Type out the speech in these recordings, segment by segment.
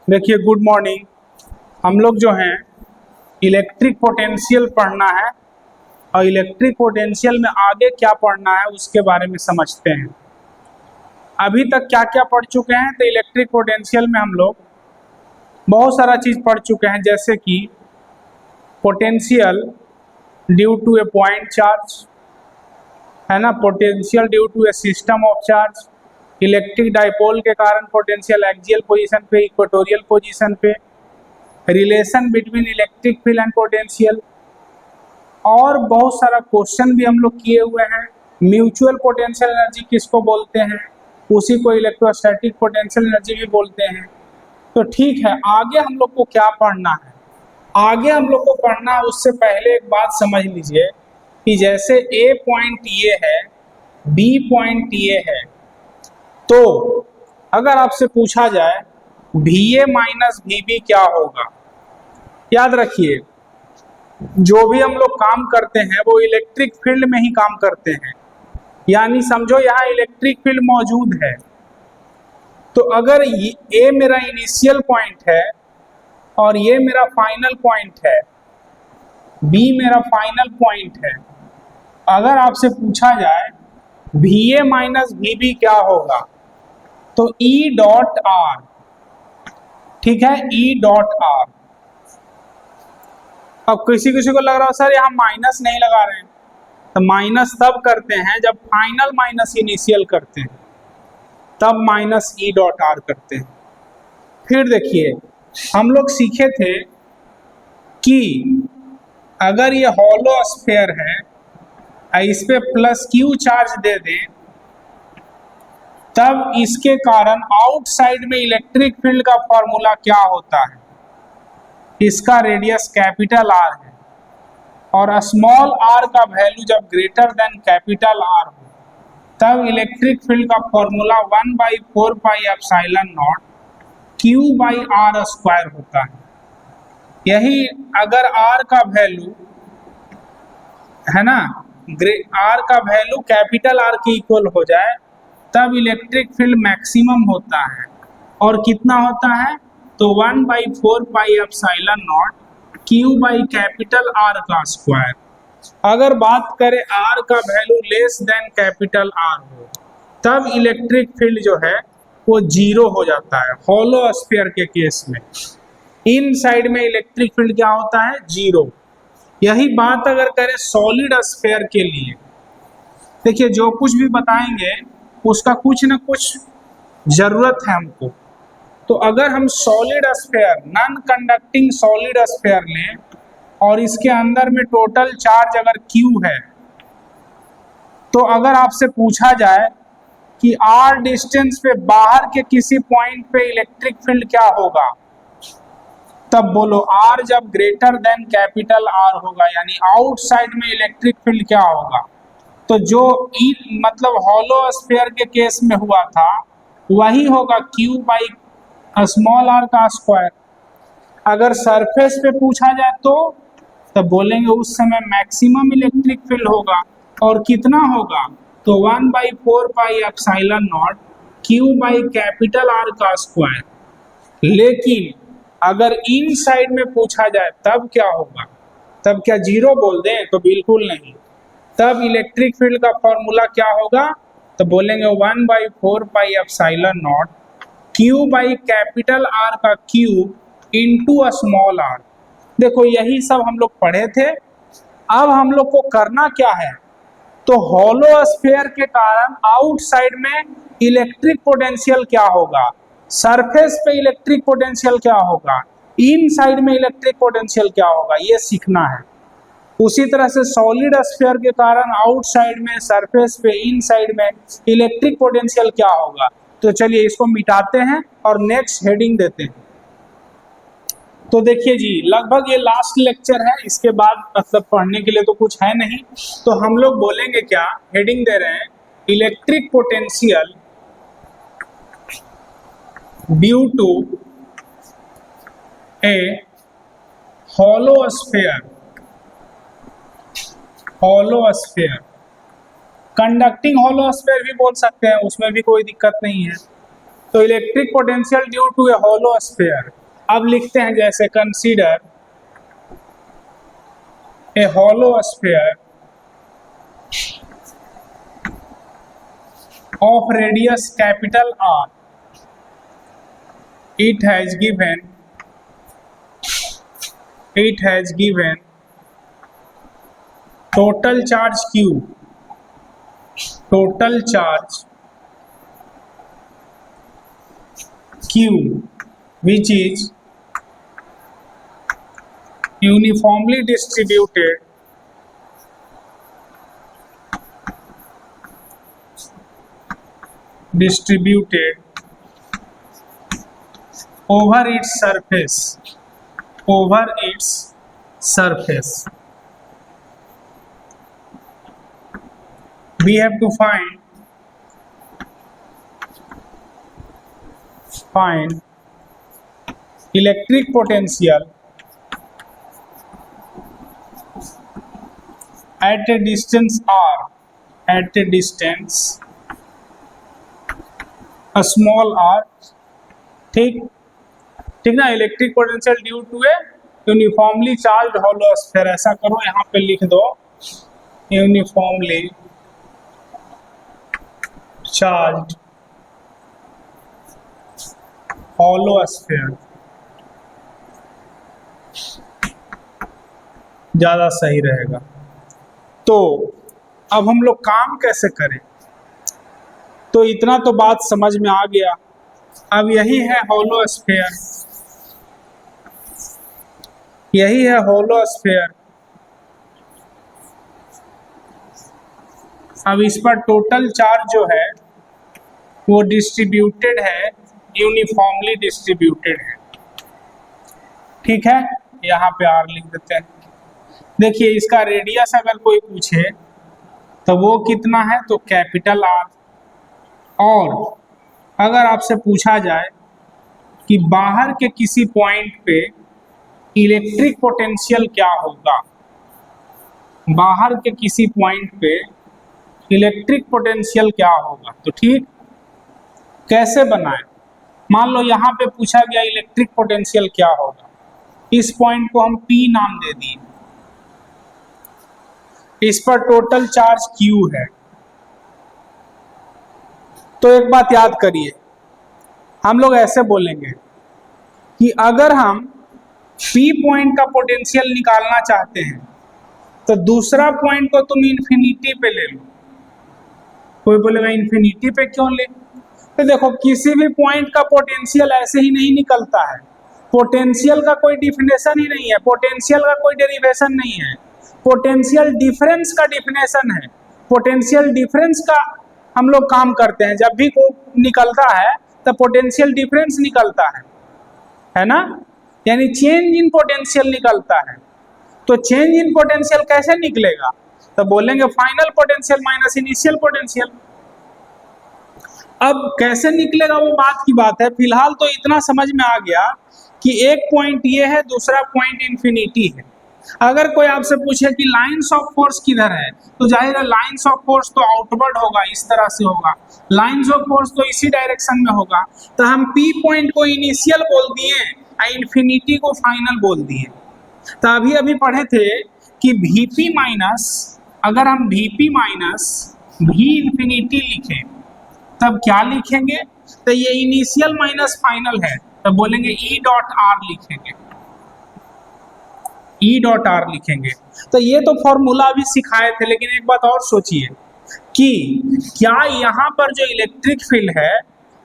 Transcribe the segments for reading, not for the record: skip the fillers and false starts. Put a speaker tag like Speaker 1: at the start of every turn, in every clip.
Speaker 1: देखिए, good morning. हम लोग जो हैं इलेक्ट्रिक पोटेंशियल पढ़ना है और इलेक्ट्रिक पोटेंशियल में आगे क्या पढ़ना है उसके बारे में समझते हैं। अभी तक क्या क्या पढ़ चुके हैं, तो इलेक्ट्रिक पोटेंशियल में हम लोग बहुत सारा चीज़ पढ़ चुके हैं, जैसे कि potential due to a point charge, है ना, potential due to a system of charge, electric dipole के कारण पोटेंशियल एक्सियल पोजीशन पे, इक्वेटोरियल पोजीशन पे, relation between electric field and potential, और बहुत सारा क्वेश्चन भी हम लोग किए हुए हैं। म्यूचुअल पोटेंशियल एनर्जी किसको बोलते हैं, उसी को इलेक्ट्रोस्टैटिक पोटेंशियल एनर्जी भी बोलते हैं। तो ठीक है, आगे हम लोग को क्या पढ़ना है, आगे हम लोग को पढ़ना है उससे पहले एक बात समझ लीजिए कि जैसे ए पॉइंट ये है, बी पॉइंट ये है, तो अगर आपसे पूछा जाए VA माइनस VB क्या होगा, याद रखिए जो भी हम लोग काम करते हैं वो इलेक्ट्रिक फील्ड में ही काम करते हैं, यानी समझो यहाँ इलेक्ट्रिक फील्ड मौजूद है। तो अगर ये मेरा इनिशियल पॉइंट है और ये मेरा फाइनल पॉइंट है, B मेरा फाइनल पॉइंट है, अगर आपसे पूछा जाए VA माइनस VB क्या होगा, तो E डॉट R, ठीक है, E डॉट R। अब किसी को लग रहा है सर यहाँ माइनस नहीं लगा रहे हैं, तो माइनस तब करते हैं जब फाइनल माइनस इनिशियल करते हैं, तब माइनस E डॉट R करते हैं। फिर देखिए, हम लोग सीखे थे कि अगर ये हॉलो स्फीयर है, इस पे प्लस Q चार्ज दे दें, तब इसके कारण आउटसाइड में इलेक्ट्रिक फील्ड का फॉर्मूला क्या होता है, इसका रेडियस कैपिटल R है और स्मॉल r का वैल्यू जब ग्रेटर देन कैपिटल R हो, तब इलेक्ट्रिक फील्ड का formula 1/4 pi epsilon not Q by R square होता है। यही अगर R का वैल्यू है ना, R का वैल्यू कैपिटल R के इक्वल हो जाए, तब इलेक्ट्रिक फील्ड मैक्सिमम होता है। और कितना होता है, तो 1/4 pi epsilon not Q by capital R का स्क्वायर। अगर बात करें R का value less than capital R हो, तब इलेक्ट्रिक फील्ड जो है वो जीरो हो जाता है। हॉलो स्फीयर के केस में इन साइड में इलेक्ट्रिक फील्ड क्या होता है, जीरो। यही बात अगर करें सॉलिड स्फीयर के लिए, देखिए जो कुछ भी बताएंगे उसका कुछ ना कुछ जरूरत है हमको। तो अगर हम solid sphere, non conducting solid sphere लें और इसके अंदर में टोटल चार्ज अगर Q है, तो अगर आपसे पूछा जाए कि R डिस्टेंस पे बाहर के किसी पॉइंट पे इलेक्ट्रिक फील्ड क्या होगा, तब बोलो R जब ग्रेटर देन कैपिटल R होगा, यानी आउटसाइड में इलेक्ट्रिक फील्ड क्या होगा, तो जो मतलब हॉलो स्फीयर के केस में हुआ था वही होगा Q बाई स्मॉल r का स्क्वायर। अगर सरफेस पे पूछा जाए तो बोलेंगे उस समय मैक्सिमम इलेक्ट्रिक फील्ड होगा, और कितना होगा, तो 1/4 pi epsilon not Q by capital R का स्क्वायर। लेकिन अगर इन साइड में पूछा जाए तब क्या होगा, तब क्या जीरो बोल दें, तो बिल्कुल नहीं। तब इलेक्ट्रिक फील्ड का फॉर्मूला क्या होगा, तो बोलेंगे 1/4 pi epsilon not Q by capital R का क्यूब इंटू स्मॉल r। देखो यही सब हम लोग पढ़े थे। अब हम लोग को करना क्या है, तो हॉलो स्फीयर के कारण आउटसाइड में इलेक्ट्रिक पोटेंशियल क्या होगा, सरफेस पे इलेक्ट्रिक पोटेंशियल क्या होगा, इन साइड में इलेक्ट्रिक पोटेंशियल क्या होगा, ये सीखना है। उसी तरह से सॉलिड स्फीयर के कारण आउटसाइड में, सरफेस पे, इन साइड में इलेक्ट्रिक पोटेंशियल क्या होगा। तो चलिए इसको मिटाते हैं और नेक्स्ट हेडिंग देते हैं। तो देखिए जी, लगभग ये लास्ट लेक्चर है, इसके बाद मतलब पढ़ने के लिए तो कुछ है नहीं, तो हम लोग बोलेंगे क्या, हेडिंग दे रहे हैं electric potential due to a hollow sphere, hollow sphere, conducting hollow sphere भी बोल सकते हैं, उसमें भी कोई दिक्कत नहीं है। तो electric potential due to a hollow sphere, अब लिखते हैं जैसे consider a hollow sphere of radius capital R, it has given total charge Q, which is uniformly distributed over its surface. We have to find electric potential at a distance r, a small r, ठीक ना। Electric potential due to a uniformly charged hollow sphere, ऐसा करो यहाँ पे लिख दो uniformly charged hollow sphere, ज्यादा सही रहेगा। तो अब हम लोग काम कैसे करें, तो इतना तो बात समझ में आ गया। अब यही है हॉलो स्फीयर, अब इस पर टोटल चार्ज जो है वो डिस्ट्रीब्यूटेड है, यूनिफॉर्मली डिस्ट्रीब्यूटेड है, ठीक है। यहाँ पे आर लिख देते हैं। देखिए इसका रेडियस अगर कोई पूछे तो वो कितना है, तो कैपिटल आर। और अगर आपसे पूछा जाए कि बाहर के किसी पॉइंट पे इलेक्ट्रिक पोटेंशियल क्या होगा, बाहर के किसी पॉइंट पे इलेक्ट्रिक पोटेंशियल क्या होगा, तो ठीक कैसे बनाएं। मान लो यहाँ पे पूछा गया इलेक्ट्रिक पोटेंशियल क्या होगा, इस पॉइंट को हम P नाम दे दिए, इस पर टोटल चार्ज Q है। तो एक बात याद करिए, हम लोग ऐसे बोलेंगे कि अगर हम P पॉइंट का पोटेंशियल निकालना चाहते हैं तो दूसरा पॉइंट को तुम इन्फिनिटी पे ले लो। कोई बोलेगा इन्फिनिटी पे क्यों ले, तो देखो किसी भी पॉइंट का पोटेंशियल ऐसे ही नहीं निकलता है, पोटेंशियल का कोई डिफिनेशन ही नहीं है, पोटेंशियल का कोई डेरिवेशन नहीं है, पोटेंशियल डिफरेंस का डिफिनेशन है। पोटेंशियल डिफरेंस का हम लोग काम करते हैं, जब भी कोई निकलता है तो पोटेंशियल डिफरेंस निकलता है ना, यानी चेंज इन पोटेंशियल निकलता है। तो चेंज इन पोटेंशियल कैसे निकलेगा, तो बोलेंगे final potential minus initial potential. अब कैसे निकलेगा वो बात की बात है, फिलहाल तो इतना समझ में आ गया कि एक पॉइंट ये है, दूसरा पॉइंट इन्फिनिटी है। अगर कोई आपसे पूछे कि लाइंस ऑफ फोर्स किधर है, तो जाहिर है लाइंस ऑफ फोर्स तो आउटवर्ड होगा, इस तरह से होगा, लाइंस ऑफ फोर्स तो इसी डायरेक्शन में होगा। तो हम P पॉइंट को इनिशियल बोल दिए और इन्फिनिटी को फाइनल बोल दिए। तो अभी अभी पढ़े थे कि Vp माइनस, अगर हम Vp माइनस V इन्फिनिटी लिखें तब क्या लिखेंगे, तो ये इनिशियल माइनस फाइनल है, तो बोलेंगे E डॉट आर लिखेंगे, E डॉट आर लिखेंगे। तो ये तो फॉर्मूला अभी सिखाए थे, लेकिन एक बात और सोचिए कि क्या यहाँ पर जो इलेक्ट्रिक फील्ड है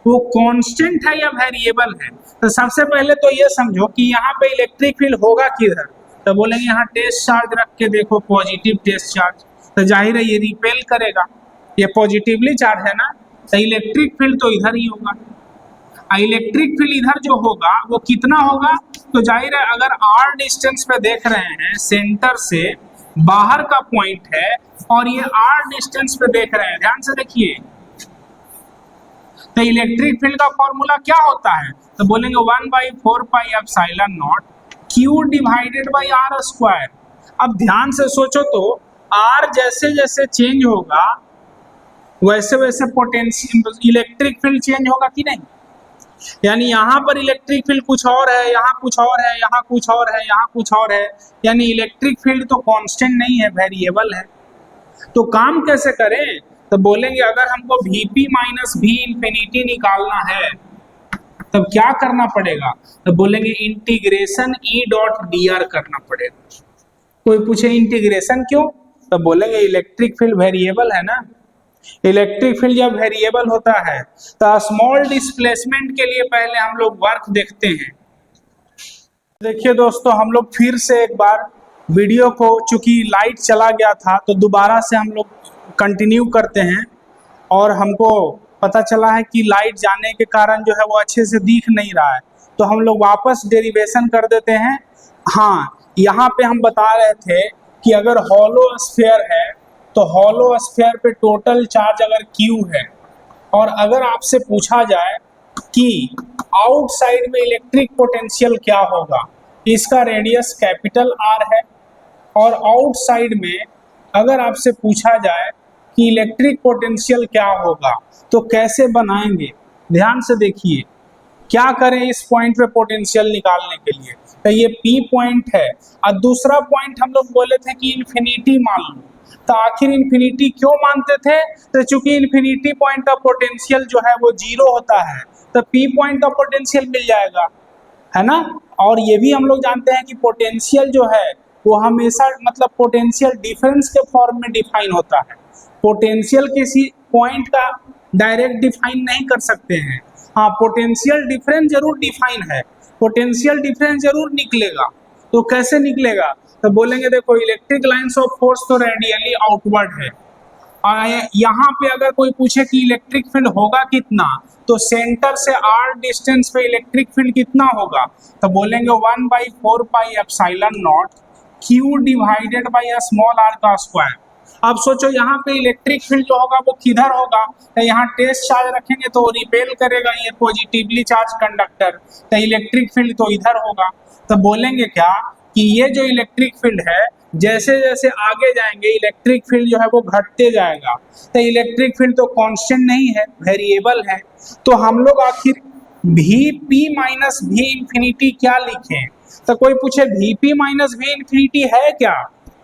Speaker 1: वो कांस्टेंट है या वेरिएबल है। तो सबसे पहले तो ये समझो कि यहाँ पे इलेक्ट्रिक फील्ड होगा किधर, तो बोलेंगे यहाँ टेस्ट चार्ज रख के देखो, पॉजिटिव टेस्ट चार्ज, तो जाहिर है ये रिपेल करेगा, ये पॉजिटिवली चार्ज है ना, तो इलेक्ट्रिक फील्ड तो इधर ही होगा। इलेक्ट्रिक फील्ड इधर जो होगा वो कितना होगा, तो जाहिर है अगर r डिस्टेंस पे देख रहे हैं, सेंटर से बाहर का पॉइंट है और ये r डिस्टेंस पे देख रहे हैं, ध्यान से देखिए, तो इलेक्ट्रिक फील्ड का फॉर्मूला क्या होता है, तो बोलेंगे 1/4 pi epsilon not Q divided by r square. अब ध्यान से सोचो तो r जैसे जैसे चेंज होगा वैसे वैसे पोटेंशियल इलेक्ट्रिक फील्ड चेंज होगा कि नहीं, यानी यहाँ पर इलेक्ट्रिक फील्ड कुछ और है, यहाँ कुछ और है, यहाँ कुछ और है, यहाँ कुछ और है, यानी इलेक्ट्रिक फील्ड तो कांस्टेंट नहीं है, वेरिएबल है। तो काम कैसे करें? तो बोलेंगे अगर हमको Vp माइनस V इंफिनिटी निकालना है तब क्या करना पड़ेगा? तो बोलेंगे इंटीग्रेशन E डॉट dr करना पड़ेगा। कोई पूछे इंटीग्रेशन क्यों? तो बोलेंगे इलेक्ट्रिक फील्ड वेरिएबल है ना। इलेक्ट्रिक फील्ड जब वेरिएबल होता है तो स्मॉल डिस्प्लेसमेंट के लिए पहले हम लोग वर्क देखते हैं। देखिए दोस्तों, हम लोग फिर से एक बार वीडियो को, चूंकि लाइट चला गया था तो दोबारा से हम लोग कंटिन्यू करते हैं और हमको पता चला है कि लाइट जाने के कारण जो है वो अच्छे से दिख नहीं रहा है, तो हम लोग वापस डेरिवेशन कर देते हैं। हाँ, यहाँ पे हम बता रहे थे कि अगर हॉलो स्फीयर है तो हॉलो स्फीयर पे टोटल चार्ज अगर Q है और अगर आपसे पूछा जाए कि आउटसाइड में इलेक्ट्रिक पोटेंशियल क्या होगा, इसका रेडियस कैपिटल R है, और आउटसाइड में अगर आपसे पूछा जाए कि इलेक्ट्रिक पोटेंशियल क्या होगा तो कैसे बनाएंगे? ध्यान से देखिए, क्या करें इस पॉइंट पे पोटेंशियल निकालने के लिए? तो ये P पॉइंट है और दूसरा पॉइंट हम लोग बोले थे कि इन्फिनिटी मान लो। तो आखिर इन्फिनिटी क्यों मानते थे? तो चूंकि इन्फिनिटी पॉइंट का पोटेंशियल जो है वो 0 होता है तो P पॉइंट का पोटेंशियल मिल जाएगा, है ना। और ये भी हम लोग जानते हैं कि पोटेंशियल जो है वो हमेशा मतलब पोटेंशियल डिफरेंस के फॉर्म में डिफाइन होता है। पोटेंशियल किसी पॉइंट का डायरेक्ट डिफाइन नहीं कर सकते हैं। हाँ, पोटेंशियल डिफरेंस जरूर डिफाइन है, पोटेंशियल डिफरेंस जरूर निकलेगा। तो कैसे निकलेगा? तो बोलेंगे देखो इलेक्ट्रिक लाइंस ऑफ फोर्स तो रेडियली आउटवर्ड है, यहाँ पे अगर कोई पूछे कि इलेक्ट्रिक फील्ड होगा कितना, तो सेंटर से r डिस्टेंस पे इलेक्ट्रिक फील्ड कितना होगा? तो बोलेंगे 1/4 pi epsilon not Q divided by small r का स्क्वायर। अब सोचो यहाँ पे इलेक्ट्रिक फील्ड जो होगा वो किधर होगा? तो यहाँ टेस्ट चार्ज रखेंगे तो रिपेल करेगा ये पॉजिटिवली चार्ज कंडक्टर, तो इलेक्ट्रिक फील्ड तो इधर होगा। तो बोलेंगे क्या कि ये जो इलेक्ट्रिक फील्ड है जैसे जैसे आगे जाएंगे इलेक्ट्रिक फील्ड जो है वो घटते जाएगा। तो इलेक्ट्रिक फील्ड तो कांस्टेंट नहीं है, वेरिएबल है। तो हम लोग आखिर Vp माइनस V इंफिनिटी क्या लिखें? तो कोई पूछे Vp माइनस V इंफिनिटी है क्या?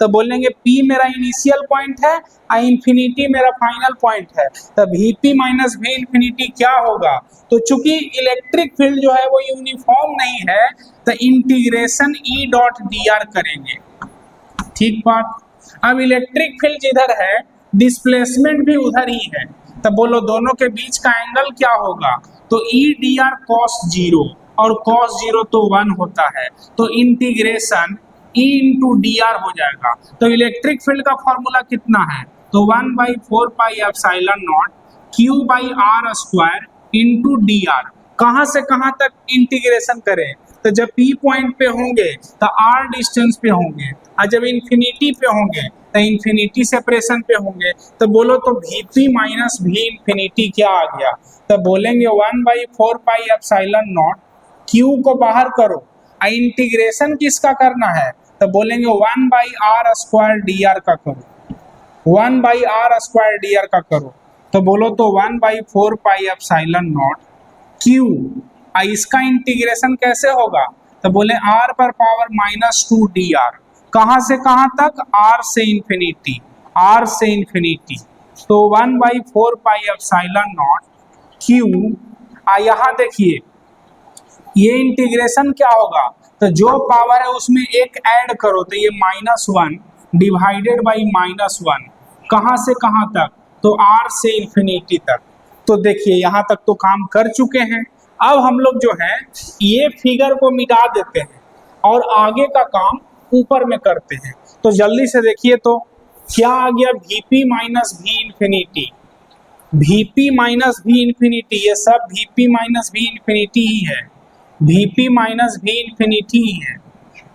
Speaker 1: तो बोलेंगे P मेरा इनिशियल पॉइंट है और इंफिनिटी मेरा फाइनल पॉइंट है। तो Vp माइनस V इंफिनिटी क्या होगा? तो चूंकि इलेक्ट्रिक फील्ड जो है वो यूनिफॉर्म नहीं है तो इंटीग्रेशन E डॉट dr करेंगे। ठीक बात। अब इलेक्ट्रिक फील्ड जिधर है डिस्प्लेसमेंट भी उधर ही है, तो बोलो दोनों के बीच का एंगल क्या होगा? तो E dr cos 0 और cos 0 तो 1 होता है, तो इंटीग्रेशन E इंटू dr हो जाएगा। तो इलेक्ट्रिक फील्ड का फॉर्मूला कितना है? तो 1/4 pi epsilon not Q by R square into dr। कहाँ से कहाँ तक इंटीग्रेशन करें? तो जब P पॉइंट पे होंगे तो R डिस्टेंस पे होंगे, और जब इंफिनिटी पे होंगे तो इंफिनिटी सेपरेशन पे होंगे। तो बोलो तो Vp माइनस V इंफिनिटी क्या आ गया? तो बोलेंगे 1/4 पाई एप्सिलॉन नॉट Q को बाहर करो, इंटीग्रेशन किसका करना है? तो बोलेंगे 1/r स्क्वायर dr का करो, 1/r स्क्वायर dr का करो। तो बोलो तो 1/4 पाई एप्सिलॉन नॉट Q, इसका इंटीग्रेशन कैसे होगा? तो बोले r पर पावर -2 dr। कहाँ से कहाँ तक? r से इंफिनिटी, r से इंफिनिटी। तो 1/4 पाई एप्सिलॉन नॉट Q। यहाँ देखिए ये इंटीग्रेशन क्या होगा? तो जो पावर है उसमें एक ऐड करो, तो ये -1 डिवाइडेड बाई -1। कहाँ से कहाँ तक? तो r से इंफिनिटी तक। तो देखिए यहाँ तक तो काम कर चुके हैं। अब हम लोग जो है ये फिगर को मिटा देते हैं और आगे का काम ऊपर में करते हैं। तो जल्दी से देखिए तो क्या आ गया? Vp minus V infinity, Vp minus V infinity, ये सब Vp माइनस V इंफिनिटी ही है, Vp माइनस V इंफिनिटी ही है।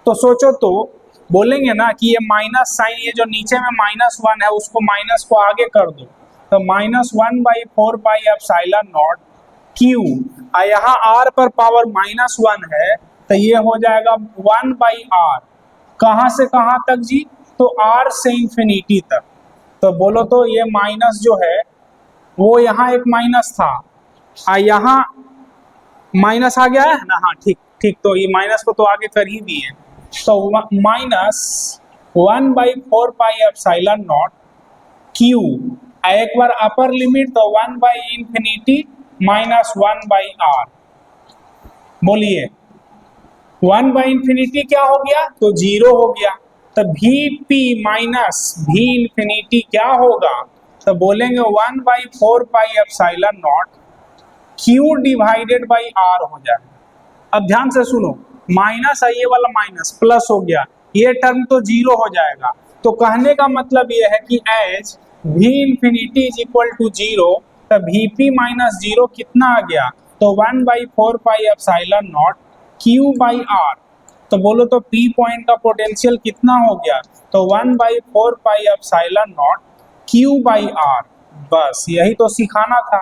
Speaker 1: तो सोचो तो बोलेंगे ना कि ये माइनस साइन, ये जो नीचे में -1 है उसको माइनस को आगे कर दो, तो -1/4 पाई एप्सिलॉन नॉट Q, यहाँ R पर पावर -1 है तो ये हो जाएगा 1/r। कहाँ से कहाँ तक जी? तो R से इंफिनिटी तक। तो बोलो तो ये माइनस जो है वो यहाँ एक माइनस था, यहाँ माइनस आ गया है ना, हाँ ठीक ठीक, तो ये माइनस को तो आगे कर ही दिए, तो माइनस 1/4πε0 क्यू, एक बार अपर लिमिट तो 1/∞ माइनस 1/r। बोलिए 1/∞ क्या हो गया, तो 0 हो गया, तो Vp माइनस V∞ क्या होगा, तो बोलेंगे 1/4πε0 Q डिवाइडेड बाई R हो जाएगा। अब ध्यान से सुनो, माइनस है, ये वाला माइनस प्लस हो गया, ये टर्म तो 0 हो जाएगा। तो कहने का मतलब ये है कि as V∞ is equal to 0, तो Vp माइनस 0 कितना आ गया, तो 1/4πε0 Q बाई R। तो बोलो तो P पॉइंट का पोटेंशियल कितना हो गया, तो 1/4πε0 Q बाई R। बस यही तो सिखाना था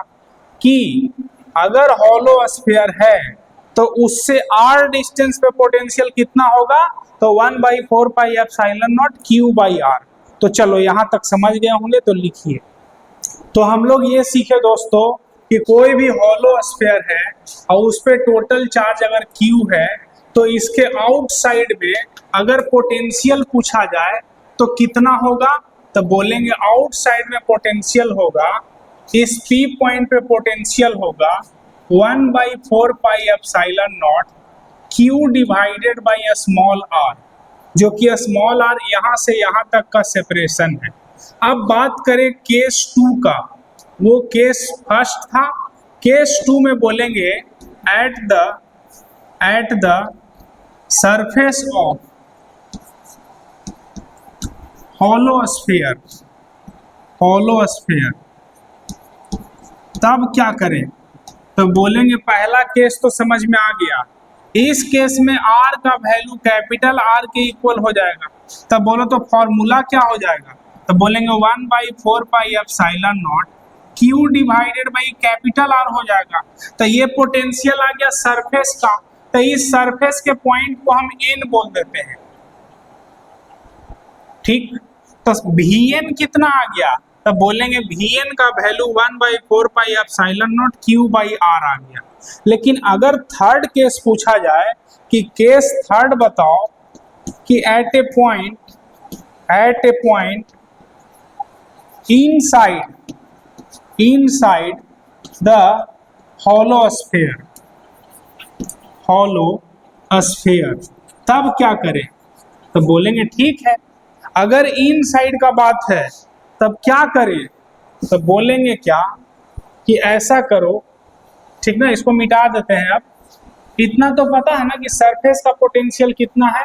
Speaker 1: कि अगर हॉलो स्फीयर है तो उससे r डिस्टेंस पे पोटेंशियल कितना होगा, तो 1/4πε0 Q बाई R। तो चलो यहां तक समझ गए होंगे, तो लिखिए। तो हम लोग ये सीखे दोस्तों कि कोई भी हॉलो स्फीयर है और उस पे टोटल चार्ज अगर Q है, तो इसके आउटसाइड में अगर पोटेंशियल पूछा जाए तो कितना होगा, तो बोलेंगे आउटसाइड में पोटेंशियल होगा, इस P पॉइंट पे पोटेंशियल होगा 1/4πε0 Q divided by small r, जो कि स्मॉल r यहाँ से यहाँ तक का सेपरेशन है। अब बात करें केस 2 का, वो केस फर्स्ट था। केस 2 में बोलेंगे at the surface of hollow sphere, तब क्या करें, तो बोलेंगे पहला केस तो समझ में आ गया, इस केस में r का वैल्यू कैपिटल R के इक्वल हो जाएगा। तब बोलो तो फॉर्मूला क्या हो जाएगा, तो बोलेंगे 1/4πε0 Q divided by capital R हो जाएगा। तो ये पोटेंशियल आ गया सरफेस का, तो इस सरफेस के पॉइंट को हम n बोल देते हैं, ठीक। तो Vn कितना आ गया, तो बोलेंगे Vn का वैल्यू 1/4πε0 Q बाई R आ गया। लेकिन अगर थर्ड केस पूछा जाए कि केस थर्ड बताओ कि at a point inside the hollow sphere, तब क्या करें, तो बोलेंगे ठीक है, अगर इनसाइड का बात है तब क्या करें, तो बोलेंगे क्या कि ऐसा करो, ठीक ना, इसको मिटा देते हैं। अब इतना तो पता है ना कि सरफेस का पोटेंशियल कितना है,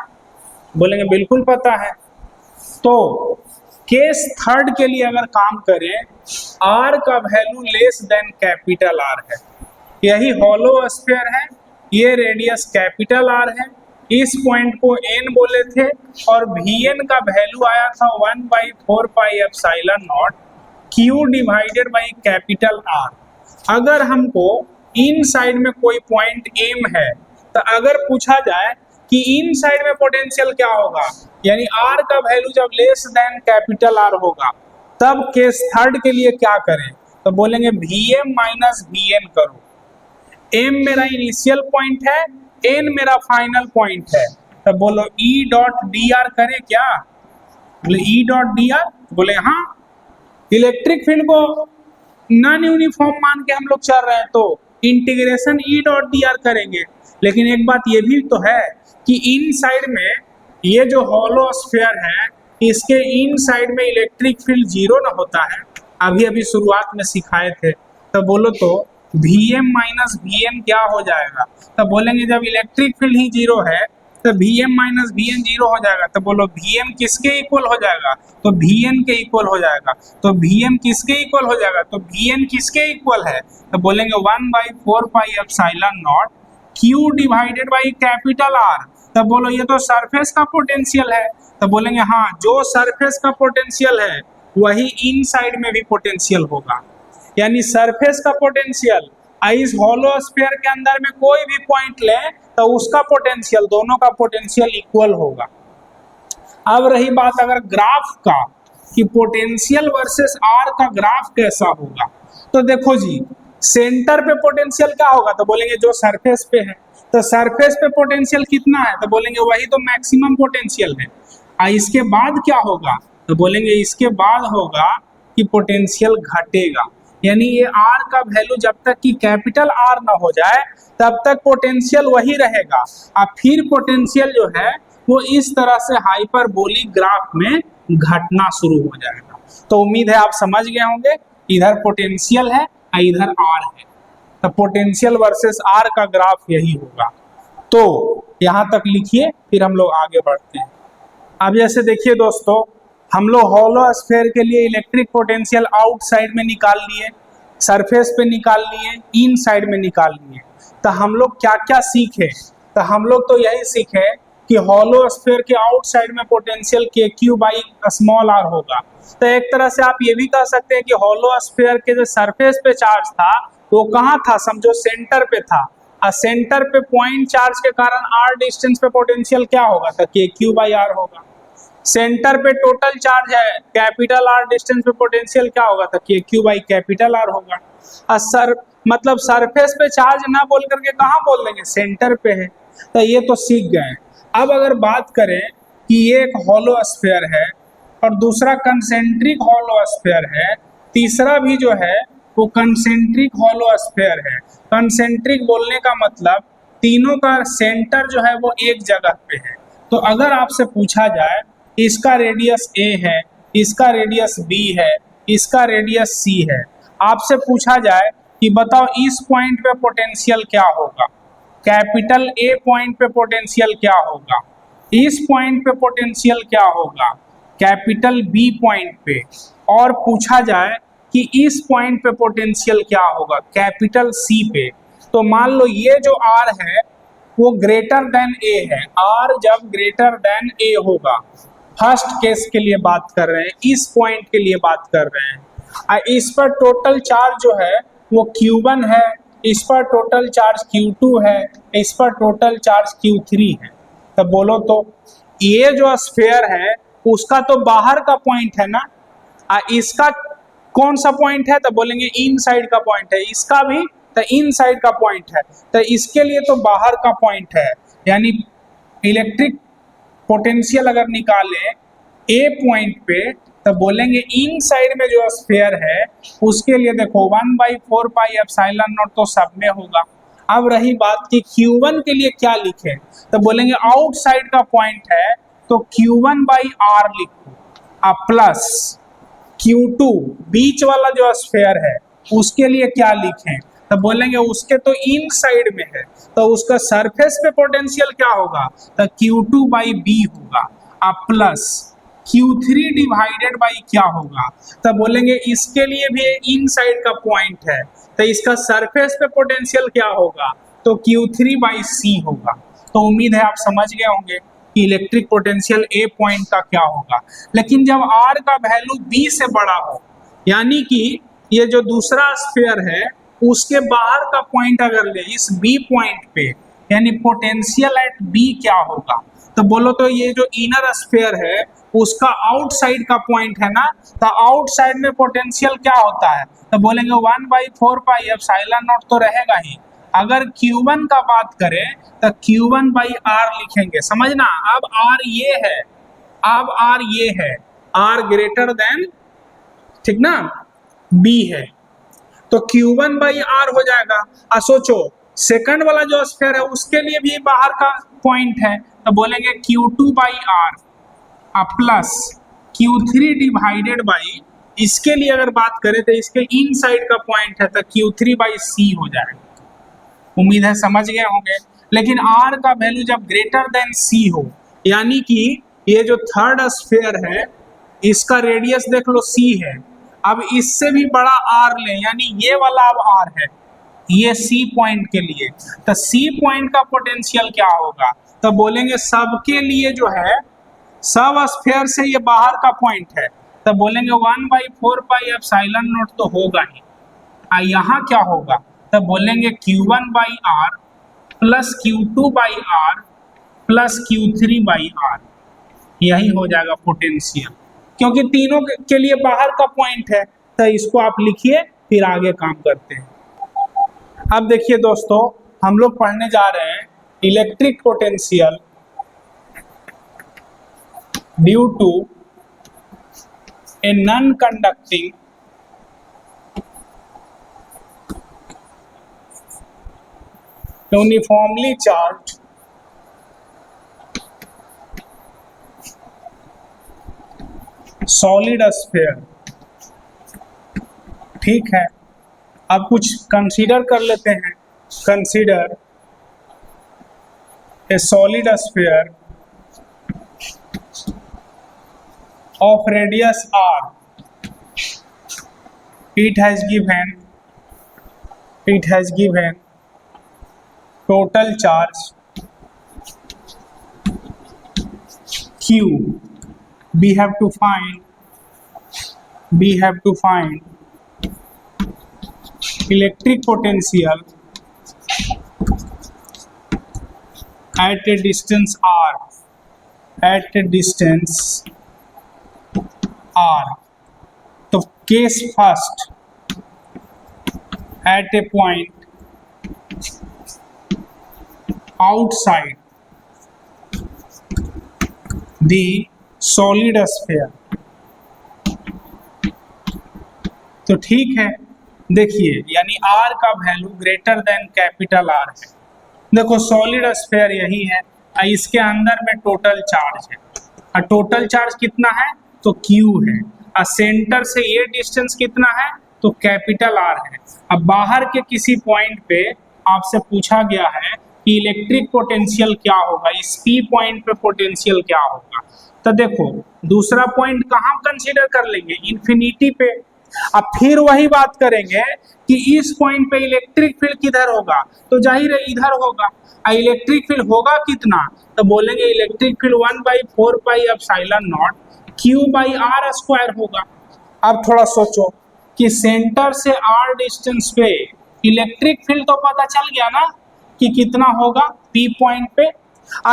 Speaker 1: बोलेंगे बिल्कुल पता है। तो केस थर्ड के लिए अगर काम करें, R का value less than capital R है, यही हॉलो स्फीयर है, ये रेडियस कैपिटल R है, इस पॉइंट को n बोले थे, और Vn का वैल्यू आया था 1/4πε0 Q divided by capital R। अगर हमको इन साइड में कोई पॉइंट M है, तो अगर पूछा जाए कि इन साइड में पोटेंशियल क्या होगा, यानी R का वैल्यू जब लेस देन कैपिटल R होगा, तब केस थर्ड के लिए क्या करें, तो बोलेंगे Vm माइनस Vn करो। M मेरा इनिशियल पॉइंट है, N मेरा फाइनल पॉइंट है, तो बोलो E डॉट dr करें क्या, बोले E डॉट dr, बोले हाँ, इलेक्ट्रिक फील्ड को नॉन यूनिफॉर्म मान के हम लोग चल रहे हैं, तो इंटीग्रेशन E डॉट dr करेंगे। लेकिन एक बात ये भी तो है कि इन साइड में ये जो हॉलो स्फीयर है, इसके इन साइड में इलेक्ट्रिक फील्ड 0 ना होता है, अभी शुरुआत में सिखाए थे। तो बोलो तो Vm माइनस Vn क्या हो जाएगा, तो बोलेंगे जब इलेक्ट्रिक फील्ड ही 0 है तो Vm माइनस Vn 0 हो जाएगा। तो बोलो Vm किसके इक्वल हो जाएगा, तो Vn के इक्वल हो जाएगा। तो Vm किसके इक्वल हो जाएगा, तो Vn किसके इक्वल है, तो बोलेंगे 1/4πε0 Q divided by capital R। तब बोलो ये तो सरफेस का पोटेंशियल है, तो बोलेंगे हाँ, जो सरफेस का पोटेंशियल है वही इन साइड में भी पोटेंशियल होगा, यानी सरफेस का पोटेंशियल इस हॉलो स्फीयर के अंदर में कोई भी पॉइंट ले तो उसका पोटेंशियल, दोनों का पोटेंशियल इक्वल होगा। अब रही बात अगर ग्राफ का कि पोटेंशियल वर्सेस आर का ग्राफ कैसा होगा, तो देखो जी, सेंटर पे पोटेंशियल क्या होगा, तो बोलेंगे जो सरफेस पे है। तो सरफेस पे पोटेंशियल कितना है, तो बोलेंगे वही तो मैक्सिमम पोटेंशियल है। इसके बाद क्या होगा, तो बोलेंगे इसके बाद होगा कि पोटेंशियल घटेगा, यानी ये आर का वैल्यू जब तक कि कैपिटल आर ना हो जाए तब तक पोटेंशियल वही रहेगा। अब फिर पोटेंशियल जो है वो इस तरह से हाइपरबोलिक ग्राफ में घटना शुरू हो जाएगा। तो उम्मीद है आप समझ गए होंगे, इधर पोटेंशियल है और इधर आर है, तो पोटेंशियल वर्सेस आर का ग्राफ यही होगा। तो यहाँ तक लिखिए, फिर हम लोग आगे बढ़ते हैं। अब जैसे देखिए दोस्तों, हम लोग हॉलो स्फीयर के लिए इलेक्ट्रिक पोटेंशियल आउटसाइड में निकाल लिए, सरफेस पे निकाल लिए, इन साइड में निकाल लिए। तो हम लोग क्या क्या सीखे, तो हम लोग तो यही सीखे कि हॉलो स्फीयर के आउटसाइड में पोटेंशियल के क्यू बाई स्मॉल आर होगा। तो एक तरह से आप ये भी कह सकते हैं कि हॉलो स्फीयर के जो सरफेस पे चार्ज था वो कहाँ था, समझो सेंटर पे था, और सेंटर पे पॉइंट चार्ज के कारण आर डिस्टेंस पे पोटेंशियल क्या होगा, तो के क्यू बाई आर होगा। सेंटर पे टोटल चार्ज है, कैपिटल आर डिस्टेंस पे पोटेंशियल क्या होगा, तो k Q by capital are होगा। और मतलब सरफेस पे चार्ज ना बोल करके कहाँ बोल देंगे, सेंटर पे है। तो ये तो सीख गए। अब अगर बात करें कि ये एक हॉलो स्फीयर है और दूसरा कंसेंट्रिक हॉलो स्फीयर है, तीसरा भी जो है वो कंसेंट्रिक हॉलो स्फीयर है। कंसेंट्रिक बोलने का मतलब तीनों का सेंटर जो है वो एक जगह पे है। तो अगर आपसे पूछा जाए इसका रेडियस ए है, इसका रेडियस बी है, इसका रेडियस सी है, आपसे पूछा जाए कि बताओ इस पॉइंट पे पोटेंशियल क्या होगा, कैपिटल ए पॉइंट पे पोटेंशियल क्या होगा, इस पॉइंट पे पोटेंशियल क्या होगा, कैपिटल बी पॉइंट पे, और पूछा जाए कि इस पॉइंट पे पोटेंशियल क्या होगा, कैपिटल सी पे। तो मान लो ये जो आर है वो ग्रेटर देन ए है, आर जब ग्रेटर देन ए होगा, फर्स्ट केस के लिए बात कर रहे हैं, इस पॉइंट के लिए बात कर रहे हैं। इस पर टोटल चार्ज जो है वो Q1 है, इस पर टोटल चार्ज Q2 है, इस पर टोटल चार्ज Q3 है। तो बोलो तो ये जो स्फीयर है उसका तो बाहर का पॉइंट है ना, इसका कौन सा पॉइंट है, तो बोलेंगे इन साइड का पॉइंट है, इसका भी तो इन साइड का पॉइंट है। तो इसके लिए तो बाहर का पॉइंट है, यानी इलेक्ट्रिक पोटेंशियल अगर निकालें ए पॉइंट पे तो बोलेंगे इन साइड में जो स्फीयर है उसके लिए देखो 1/4 पाई एप्सिलॉन नॉट तो सब में होगा। अब रही बात कि Q1 के लिए क्या लिखे, तो बोलेंगे आउटसाइड का पॉइंट है तो Q1/R लिखो, प्लस Q2 बीच वाला जो स्फीयर है उसके लिए क्या लिखें, तो बोलेंगे उसके तो इन साइड में है तो उसका सरफेस पे पोटेंशियल क्या होगा, तो Q2/B होगा, प्लस Q3 डिवाइडेड बाई क्या होगा, तो बोलेंगे इसके लिए भी इन साइड का पॉइंट है तो इसका सरफेस पे पोटेंशियल क्या होगा, तो Q3/C होगा। तो उम्मीद है आप समझ गए होंगे कि इलेक्ट्रिक पोटेंशियल ए पॉइंट का क्या होगा। लेकिन जब आर का वैल्यू बी से बड़ा हो, यानी कि ये जो दूसरा स्फीयर है उसके बाहर का पॉइंट अगर ले इस बी पॉइंट पे, यानी पोटेंशियल एट बी क्या होगा, तो बोलो तो ये जो इनर स्फीयर है उसका आउटसाइड का पॉइंट है ना, तो आउटसाइड में पोटेंशियल क्या होता है, तो बोलेंगे 1/4 पाई एप्सिलॉन नॉट तो रहेगा ही। अगर Q1 का बात करें तो Q1/R लिखेंगे, समझना। अब R ये है, अब R ये है, R ग्रेटर देन, ठीक ना, B है, तो Q1/R हो जाएगा। सोचो सेकंड वाला जो स्फीयर है उसके लिए भी बाहर का पॉइंट है तो बोलेंगे Q2/R plus Q3 divided by, इसके लिए अगर बात करें तो इसके इन साइड का पॉइंट है तो Q3/C हो जाएगा। उम्मीद है समझ गए होंगे। लेकिन R का वैल्यू जब ग्रेटर देन C हो, यानी कि ये जो थर्ड स्फीयर है इसका रेडियस देख लो C है, अब इससे भी बड़ा R लें, यानी ये वाला अब R है, ये C पॉइंट के लिए, तो C पॉइंट का पोटेंशियल क्या होगा, तो बोलेंगे सबके लिए जो है सब स्फीयर से ये बाहर का पॉइंट है तो बोलेंगे 1/4 पाई एप्सिलॉन नॉट तो होगा ही। यहाँ क्या होगा, तो बोलेंगे Q1/R plus Q2/R plus Q3/R, यही हो जाएगा पोटेंशियल, क्योंकि तीनों के लिए बाहर का पॉइंट है। तो इसको आप लिखिए, फिर आगे काम करते हैं। अब देखिए दोस्तों, हम लोग पढ़ने जा रहे हैं electric potential due to a non conducting uniformly charge solid sphere. ठीक है, अब कुछ कंसीडर कर लेते हैं। Consider a solid sphere of radius r, it has given total charge q. we have to find electric potential at a distance r, तो case first, at a point outside the solid sphere। तो ठीक है, देखिए यानी r का value greater than capital R है। देखो solid sphere यही है, इसके अंदर में टोटल चार्ज है, और टोटल चार्ज कितना है तो Q है, और सेंटर से ये डिस्टेंस कितना है तो कैपिटल R है। अब बाहर के किसी पॉइंट पे आपसे पूछा गया है कि इलेक्ट्रिक पोटेंशियल क्या होगा, इस P पॉइंट पे पोटेंशियल क्या होगा। तो देखो दूसरा पॉइंट कहाँ कंसीडर कर लेंगे, इन्फिनिटी पे। अब फिर वही बात करेंगे कि इस पॉइंट पे इलेक्ट्रिक फील्ड किधर होगा, तो जाहिर है इधर होगा। इलेक्ट्रिक फील्ड होगा कितना, तो बोलेंगे electric field 1/4 pi epsilon not Q/r² होगा। अब थोड़ा सोचो कि सेंटर से r डिस्टेंस पे इलेक्ट्रिक फील्ड तो पता चल गया ना कि कितना होगा P पॉइंट पे।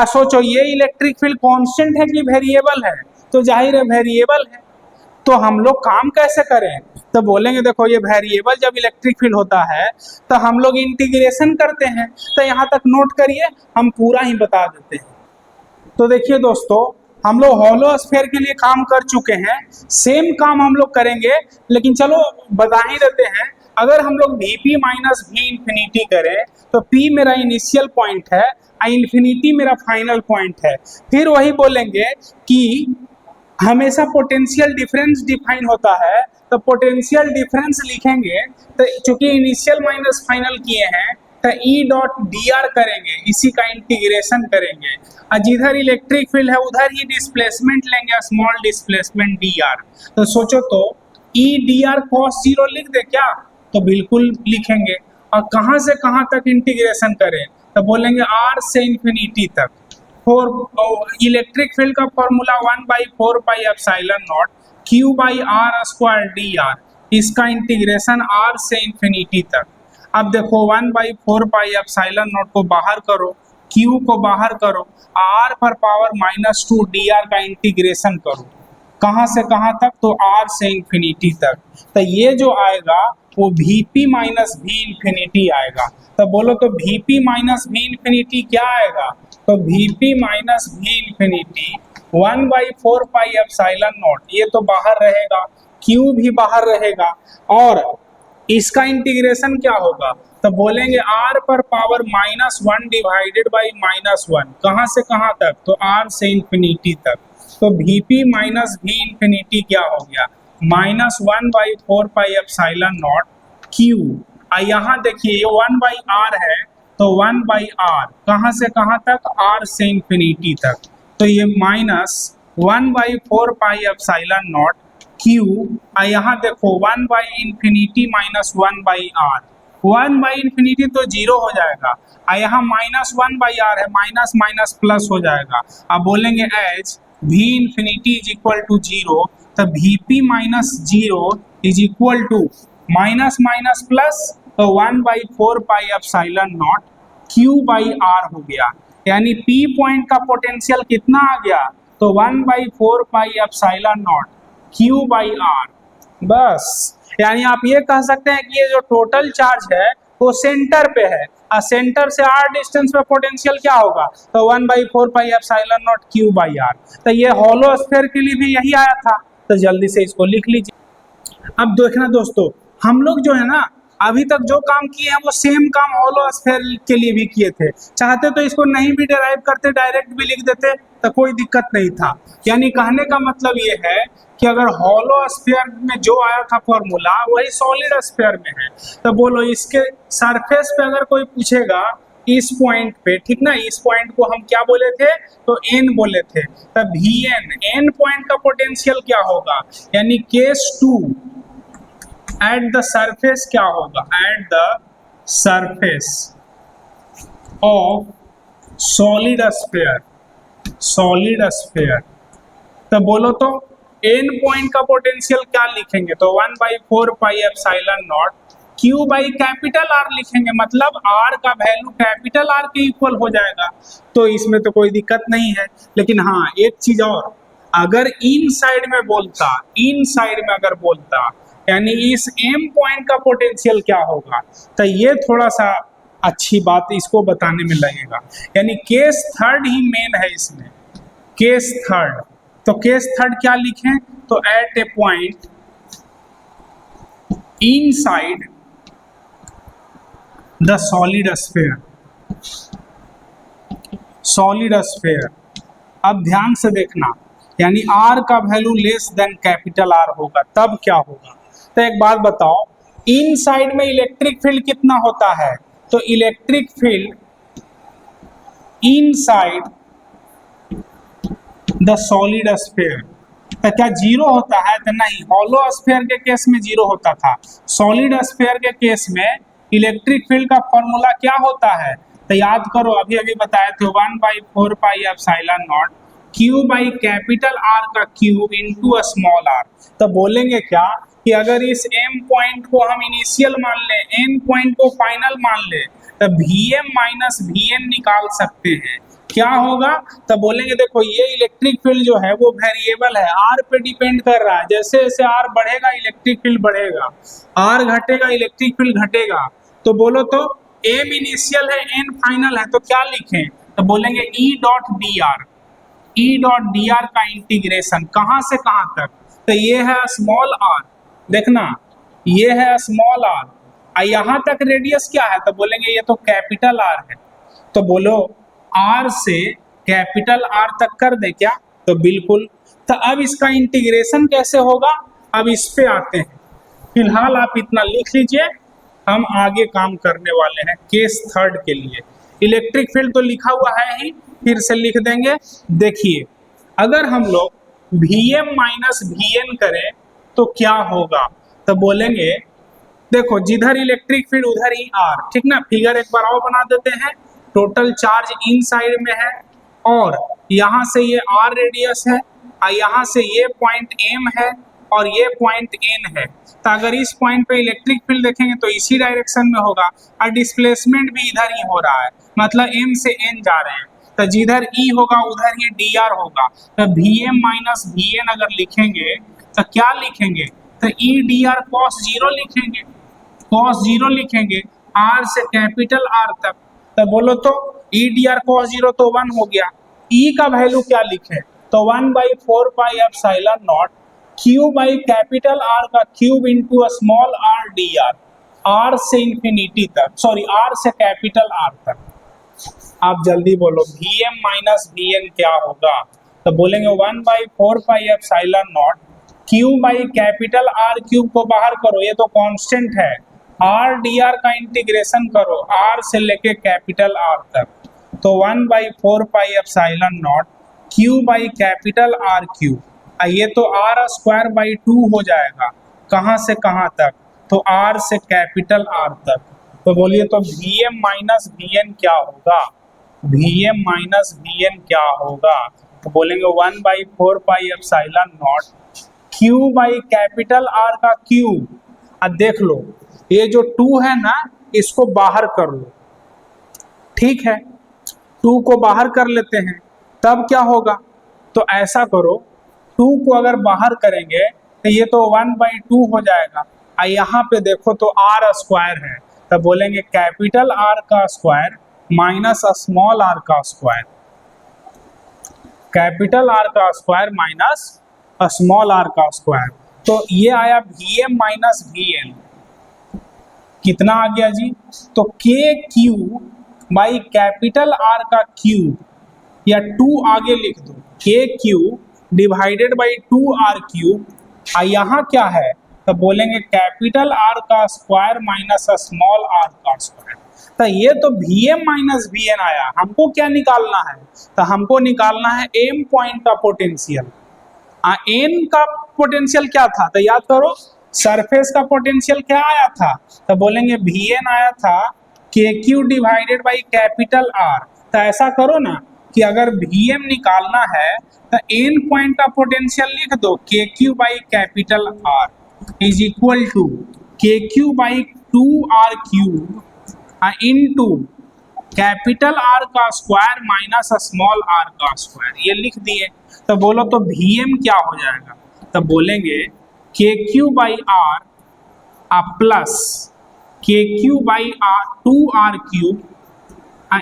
Speaker 1: सोचो ये इलेक्ट्रिक फील्ड कांस्टेंट है कि वेरिएबल है, तो जाहिर है वेरिएबल है। तो हम लोग काम कैसे करें, तो बोलेंगे देखो ये वेरिएबल जब इलेक्ट्रिक फील्ड होता है तो हम लोग इंटीग्रेशन करते हैं। तो यहाँ तक नोट करिए, हम पूरा ही बता देते हैं। तो देखिए दोस्तों, हम लोग हॉलो स्फीयर के लिए काम कर चुके हैं, सेम काम हम लोग करेंगे, लेकिन चलो बता ही देते हैं। अगर हम लोग Vp माइनस V इंफिनिटी करें तो P मेरा इनिशियल पॉइंट है, इंफिनिटी मेरा फाइनल पॉइंट है। फिर वही बोलेंगे कि हमेशा पोटेंशियल डिफरेंस डिफाइन होता है, तो पोटेंशियल डिफरेंस लिखेंगे। तो चूंकि इनिशियल माइनस फाइनल किए हैं तो E.dr करेंगे, इसी का इंटीग्रेशन करेंगे, और जिधर इलेक्ट्रिक फील्ड है उधर ही डिस्प्लेसमेंट लेंगे, स्मॉल डिस्प्लेसमेंट dr। तो सोचो तो E.dr cos 0 लिख दे क्या, तो बिल्कुल लिखेंगे। और कहाँ से कहाँ तक इंटीग्रेशन करें, तो बोलेंगे r से इंफिनिटी तक। इलेक्ट्रिक फील्ड का formula 1/4 pi epsilon not Q/r² dr, इसका इंटीग्रेशन r से इंफिनिटी तक। अब देखो 1/4 पाई एप्सिलॉन नॉट को बाहर करो, Q को बाहर करो, r पर पावर -2 dr का इंटीग्रेशन करो। कहाँ से कहाँ तक, तो r से इंफिनिटी तक। तो ये जो आएगा वो Vp माइनस V इंफिनिटी आएगा। तो बोलो तो Vp माइनस V इंफिनिटी क्या आएगा, तो Vp minus V infinity 1/4 pi epsilon not, ये तो बाहर रहेगा, Q भी बाहर रहेगा, और इसका इंटीग्रेशन क्या होगा, तो बोलेंगे r पर पावर -1 डिवाइडेड बाई -1, कहाँ से कहाँ तक, तो r से इंफिनिटी तक। तो Vp माइनस V इंफिनिटी क्या हो गया, -1/4 पाई एप्सिलॉन नॉट Q। यहाँ देखिए ये 1/r है, तो 1/r कहाँ से कहाँ तक, r से इंफिनिटी तक। तो ये -1/4 पाई एप्सिलॉन नॉट Q। यहाँ देखो 1/इंफिनिटी -1/r, 1/इंफिनिटी तो 0 हो जाएगा, यहाँ -1/r है, माइनस माइनस प्लस हो जाएगा। अब बोलेंगे as V infinity is equal to 0, तो Vp minus 0 is equal to minus minus plus, तो 1/4 पाई एप्सिलॉन नॉट Q/r हो गया। यानी P पॉइंट का पोटेंशियल कितना आ गया, तो 1/4 पाई एप्सिलॉन नॉट Q/r। बस यानी आप ये कह सकते हैं कि ये जो टोटल चार्ज है वो सेंटर पे है, और सेंटर से r डिस्टेंस पे पोटेंशियल क्या होगा, तो 1/4 pi epsilon not q by r। तो ये होलो स्फीयर के लिए भी यही आया था, तो जल्दी से इसको लिख लीजिए। अब देखना दोस्तों, हम लोग जो है ना अभी तक जो काम किए हैं वो सेम काम होलो स्फीयर के लिए भी किए थे। चाहते तो इसको नहीं भी डिराइव करते, डायरेक्ट भी लिख देते तो कोई दिक्कत नहीं था। यानी कहने का मतलब ये है कि अगर होलो स्फीयर में जो आया था फॉर्मूला वही सॉलिड स्फीयर में है, तो बोलो इसके सरफेस पे अगर कोई पूछेगा इस पॉइंट पे, ठीक ना, इस पॉइंट को हम क्या बोले थे, तो n बोले थे, तब n पॉइंट का पोटेंशियल क्या होगा, यानी केस 2 एट द सरफेस क्या होगा, at the surface of solid sphere, solid sphere. तो बोलो तो n पॉइंट का पोटेंशियल क्या लिखेंगे, तो 1/4 pi epsilon not q by capital R लिखेंगे, मतलब r का वैल्यू कैपिटल R के इक्वल हो जाएगा। तो इसमें तो कोई दिक्कत नहीं है, लेकिन हाँ एक चीज और, अगर इन साइड में बोलता, इन साइड में अगर बोलता यानी इस m पॉइंट का पोटेंशियल क्या होगा, तो ये थोड़ा सा अच्छी बात इसको बताने में लगेगा। यानी केस थर्ड ही मेन है इसमें, केस थर्ड। तो केस थर्ड क्या लिखें, तो at a point inside the solid sphere, solid sphere. अब ध्यान से देखना, यानी r का value less than capital R होगा, तब क्या होगा। तो एक बात बताओ, इनसाइड में इलेक्ट्रिक फील्ड कितना होता है, तो electric field inside the solid sphere, तो क्या जीरो होता है, तो नहीं, हॉलो स्फीयर के केस में जीरो होता था। सॉलिड स्फीयर के केस में इलेक्ट्रिक फील्ड का फॉर्मूला क्या होता है, तो याद करो, अभी अभी बताए थे 1/4 pi epsilon not q by capital R का क्यूब इंटू स्मॉल r। तो बोलेंगे क्या कि अगर इस m पॉइंट को हम इनिशियल मान ले, n पॉइंट को फाइनल मान ले, तो Vm माइनस Vn निकाल सकते हैं। क्या होगा, तो बोलेंगे देखो ये इलेक्ट्रिक फील्ड जो है वो वेरिएबल है, r पे डिपेंड कर रहा है, जैसे जैसे r बढ़ेगा इलेक्ट्रिक फील्ड बढ़ेगा, r घटेगा इलेक्ट्रिक फील्ड घटेगा। तो बोलो तो m इनिशियल है n फाइनल है, तो क्या लिखें, तो बोलेंगे E डॉट डी आर का इंटीग्रेशन कहाँ से कहाँ तक, तो ये है स्मॉल r, देखना ये है स्मॉल r, यहाँ तक रेडियस क्या है, तो बोलेंगे ये तो कैपिटल R है। तो बोलो R से कैपिटल R तक कर दे क्या, तो बिल्कुल। तो अब इसका इंटीग्रेशन कैसे होगा, अब इस पे आते हैं। फिलहाल आप इतना लिख लीजिए, हम आगे काम करने वाले हैं केस थर्ड के लिए। इलेक्ट्रिक फील्ड तो लिखा हुआ है ही, फिर से लिख देंगे। देखिए अगर हम लोग Vm माइनस Vn करें तो क्या होगा, तो बोलेंगे देखो जिधर इलेक्ट्रिक फील्ड उधर ही R, ठीक ना। फिगर एक बार और बना देते हैं, टोटल चार्ज इन साइड में है और यहाँ से ये R रेडियस है, और यहाँ से ये पॉइंट M है और ये पॉइंट N है। तो अगर इस पॉइंट पे इलेक्ट्रिक फील्ड देखेंगे तो इसी डायरेक्शन में होगा, और डिस्प्लेसमेंट भी इधर ही हो रहा है, मतलब M से N जा रहे हैं। तो जिधर E होगा उधर ही dr होगा। तो Vm माइनस Vn अगर लिखेंगे तो क्या लिखेंगे, तो E dr cos 0 लिखेंगे, cos 0 लिखेंगे R से कैपिटल R तक। तो बोलो तो E dr cos 0 तो 1 हो गया। E का वैल्यू क्या लिखें, तो 1/4 pi epsilon not Q by capital R का cube into small r dr, R से इंफिनिटी तक, सॉरी R से कैपिटल R तक। आप जल्दी बोलो Vm माइनस Vn क्या होगा, तो बोलेंगे 1/4 pi epsilon not Q by capital R cube को बाहर करो, ये तो कांस्टेंट है, R dr का इंटीग्रेशन करो R से लेके कैपिटल R तक, तो 1/4 pi epsilon not Q by capital R cube, ये तो R स्क्वायर बाई 2 हो जाएगा, कहाँ से कहाँ तक, तो R से कैपिटल R तक। तो बोलिए तो Vm माइनस Vn क्या होगा, Vm माइनस Vn क्या होगा, तो बोलेंगे 1/4 pi epsilon not Q by capital R का क्यूब। अब देख लो ये जो 2 है ना इसको बाहर कर लो, ठीक है, 2 को बाहर कर लेते हैं, तब क्या होगा, तो ऐसा करो 2 को अगर बाहर करेंगे तो ये तो 1/2 हो जाएगा, और यहाँ पे देखो तो R स्क्वायर है, तो बोलेंगे कैपिटल आर का स्क्वायर माइनस स्मॉल आर का स्क्वायर, कैपिटल आर का स्क्वायर माइनस स्मॉल आर का स्क्वायर। तो ये आया Vm माइनस Vn, कितना आ गया जी? तो k Q by capital R का क्यूब या 2 आगे लिख दो, के Q divided by 2 R cube. यहाँ क्या है? तो बोलेंगे कैपिटल आर का स्क्वायर माइनस स्मॉल आर का स्क्वायर। तो ये तो Vm माइनस Vn आया, हमको क्या निकालना है? तो हमको निकालना है एम पॉइंट का पोटेंशियल। एन का पोटेंशियल क्या था? तो याद करो, सरफेस का पोटेंशियल क्या आया था? तो बोलेंगे Vn आया था के Q divided by capital are. तो ऐसा करो ना कि अगर Vm निकालना है तो एन पॉइंट का पोटेंशियल लिख दो, के Q by capital R is equal to K Q by 2r cube into capital R का स्क्वायर माइनस स्मॉल आर का स्क्वायर, ये लिख दिए। तो बोलो तो Vm क्या हो जाएगा? तो बोलेंगे के क्यू बाई आर प्लस के Q by 2r cube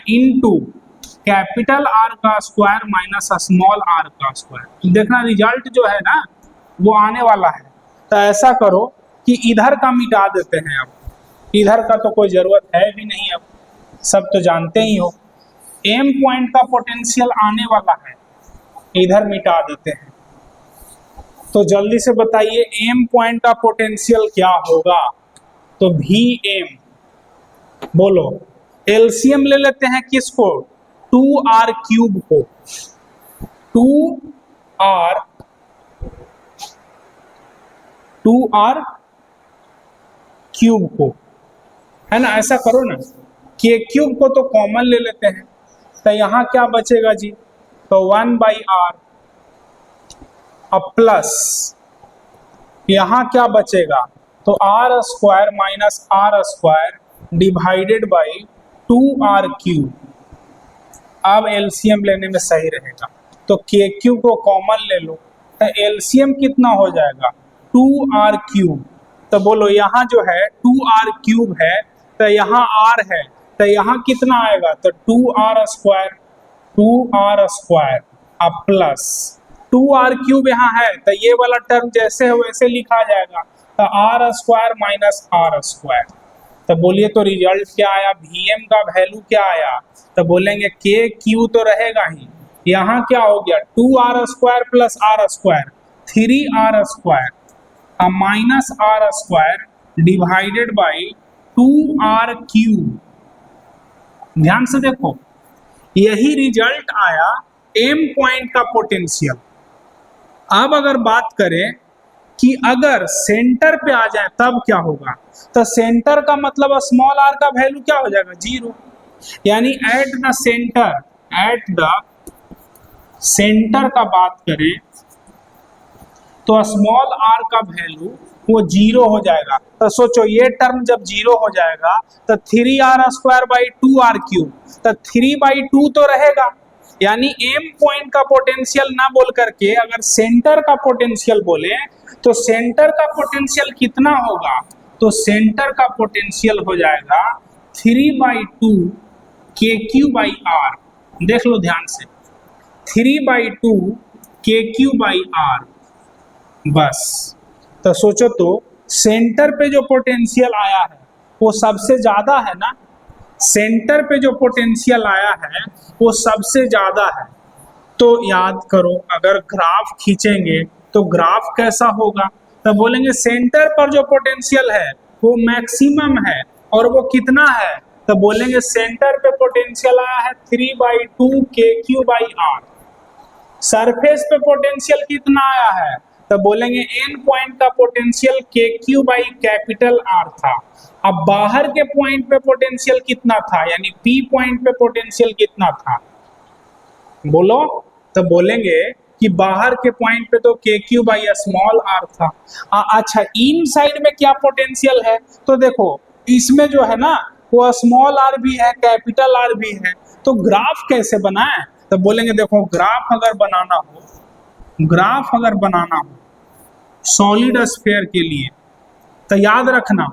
Speaker 1: into capital R का स्क्वायर माइनस स्मॉल आर का स्क्वायर। देखना रिजल्ट जो है ना वो आने वाला है। तो ऐसा करो कि इधर का मिटा देते हैं, अब इधर का तो कोई जरूरत है भी नहीं, अब सब तो जानते ही हो। एम पॉइंट का पोटेंशियल आने वाला है, इधर मिटा देते हैं। तो जल्दी से बताइए एम पॉइंट का पोटेंशियल क्या होगा? तो Vm, बोलो एलसीएम ले लेते हैं किसको? 2r क्यूब को, 2r क्यूब को, है ना? ऐसा करो ना, के क्यूब को तो कॉमन ले लेते हैं, तो यहाँ क्या बचेगा जी? तो 1/r अब प्लस यहाँ क्या बचेगा? तो r square minus r square divided by 2r cube. अब एलसीएम लेने में सही रहेगा, तो के क्यूब को कॉमन ले लो, तो एलसीएम कितना हो जाएगा? 2r cube. तो बोलो यहाँ जो है 2r क्यूब है, तो यहाँ r है, तो यहाँ कितना आएगा? तो 2r स्क्वायर, 2r स्क्वायर अब प्लस 2r क्यूब यहाँ है, तो ये वाला टर्म जैसे है वैसे लिखा जाएगा, तो r square minus r square. तो बोलिए तो रिजल्ट क्या आया? Vm का वैल्यू क्या आया? तो बोलेंगे के क्यू तो रहेगा ही, यहाँ क्या हो गया? 2r square plus r square 3r square minus r square divided by 2r cube. ध्यान से देखो, यही रिजल्ट आया एम पॉइंट का पोटेंशियल। अब अगर बात करें कि अगर सेंटर पे आ जाए तब क्या होगा? तो सेंटर का मतलब स्मॉल आर का वैल्यू क्या हो जाएगा? 0। यानी एट द सेंटर का बात करें तो स्मॉल आर का वैल्यू वो 0 हो जाएगा। तो सोचो ये टर्म जब 0 हो जाएगा तो 3r square by 2r cube, तो 3/2 तो रहेगा। यानी एम पॉइंट का पोटेंशियल ना बोल करके अगर सेंटर का पोटेंशियल बोले तो सेंटर का पोटेंशियल कितना होगा? तो सेंटर का पोटेंशियल हो जाएगा 3/2 के क्यू बाई आर। देख लो ध्यान से, 3/2 के क्यू बाई आर, बस। तो सोचो तो सेंटर पे जो पोटेंशियल आया है वो सबसे ज्यादा है ना, सेंटर पे जो पोटेंशियल आया है वो सबसे ज्यादा है। तो याद करो, अगर ग्राफ खींचेंगे तो ग्राफ कैसा होगा? तो बोलेंगे सेंटर पर जो पोटेंशियल है वो मैक्सिमम है, और वो कितना है? तो बोलेंगे सेंटर पे पोटेंशियल आया है 3/2 के क्यू बाई आर। सरफेस पे पोटेंशियल कितना आया है? तो बोलेंगे एन पॉइंट का पोटेंशियल के क्यू बाई कैपिटल आर था। अब बाहर के पॉइंट पे पोटेंशियल कितना था, यानी पी पॉइंट पे पोटेंशियल कितना था? बोलो। तो बोलेंगे कि बाहर के पॉइंट पे तो k Q by small are था। अच्छा, इन साइड में क्या पोटेंशियल है? तो देखो इसमें जो है ना वो स्मॉल आर भी है, कैपिटल आर भी है। तो ग्राफ कैसे बनाए? तो बोलेंगे देखो ग्राफ अगर बनाना हो सॉलिड स्फीयर के लिए, तो याद रखना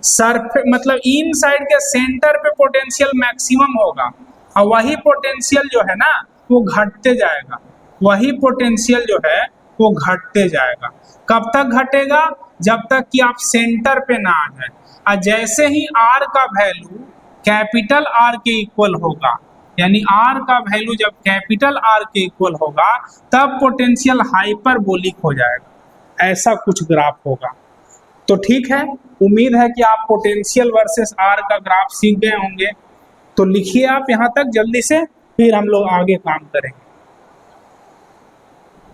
Speaker 1: सरफेस मतलब इन साइड के सेंटर पे पोटेंशियल मैक्सिमम होगा और वही पोटेंशियल जो है ना वो घटते जाएगा, वही पोटेंशियल जो है वो घटते जाएगा। कब तक घटेगा? जब तक कि आप सेंटर पे ना आ जाए। और जैसे ही आर का वैल्यू कैपिटल आर के इक्वल होगा, यानी आर का वैल्यू जब कैपिटल आर के इक्वल होगा तब पोटेंशियल हाइपरबोलिक हो जाएगा। ऐसा कुछ ग्राफ होगा। तो ठीक है, उम्मीद है कि आप पोटेंशियल वर्सेस आर का ग्राफ सीख गए होंगे। तो लिखिए आप यहाँ तक जल्दी से, फिर हम लोग आगे काम करेंगे।